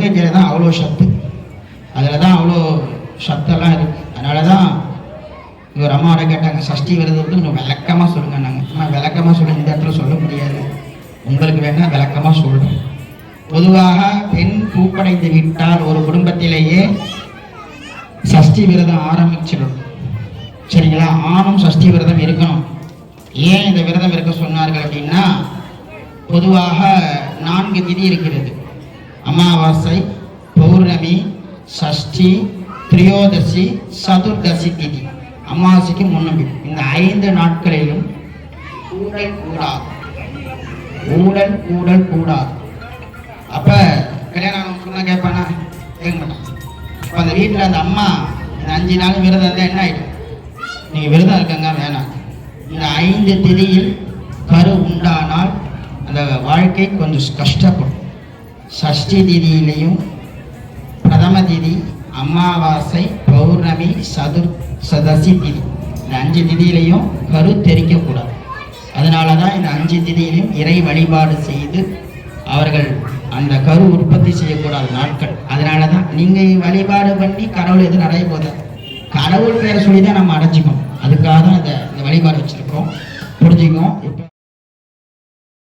முருங்கைக்கீரை தான் அவ்வளோ சத்து, அதில் தான் அவ்வளோ சத்தெல்லாம் இருக்குது. அதனால தான் இவர் அம்மாவோட கேட்டாங்க, சஷ்டி விரதத்துக்கு கொஞ்சம் விளக்கமாக சொல்லுங்க. நாங்கள் அம்மா விளக்கமாக சொல்ல இந்த இடத்துல சொல்ல முடியாது, உங்களுக்கு வேணால் விளக்கமாக சொல்கிறோம். பொதுவாக பெண் பூப்படைந்து விட்டால் ஒரு குடும்பத்திலேயே சஷ்டி விரதம் ஆரம்பிச்சிடும். சரிங்களா? ஆணும் சஷ்டி விரதம் இருக்கணும். ஏன் இந்த விரதம் இருக்க சொன்னார்கள் அப்படின்னா, பொதுவாக 4 திதி இருக்கிறது. அமாவாசை, பௌர்ணமி, சஷ்டி, திரியோதசி, சதுர்தசி திதி. அமாவாசைக்கு முன்னம்பி இந்த 5 நாட்களிலும் ஊடல் கூடாது, ஊடல் கூடல் கூடாது. அப்ப கல்யாணம் சொன்னா கேட்பானா? கேட்க மாட்டான். அப்ப அந்த வீட்டில் அந்த அம்மா இந்த 5 நாள் விரதம் இருந்தால் என்ன ஆயிடும்? நீங்க விரதம் இருக்கங்க வேணாம். இந்த 5 திதியில் கரு உண்டானால் அந்த வாழ்க்கை கொஞ்சம் கஷ்டப்படும். சஷ்டி திதியிலையும், பிரதம திதி, அமாவாசை, பௌர்ணமி, சதுர்தசி திதி, இந்த 5 திதியிலையும் கரு தெரிக்கக்கூடாது. அதனால தான் இந்த 5 திதியிலையும் இறை வழிபாடு செய்து அவர்கள் அந்த கரு உற்பத்தி செய்யக்கூடாத நாட்கள். அதனால தான் நீங்கள் வழிபாடு பண்ணி கடவுள் எதுவும் அடைய போத, கடவுள் பேரை சொல்லி தான் நம்ம அடைஞ்சிக்கணும். அதுக்காக தான் இந்த வழிபாடு வச்சுருக்கோம். புரிஞ்சுக்கோம்.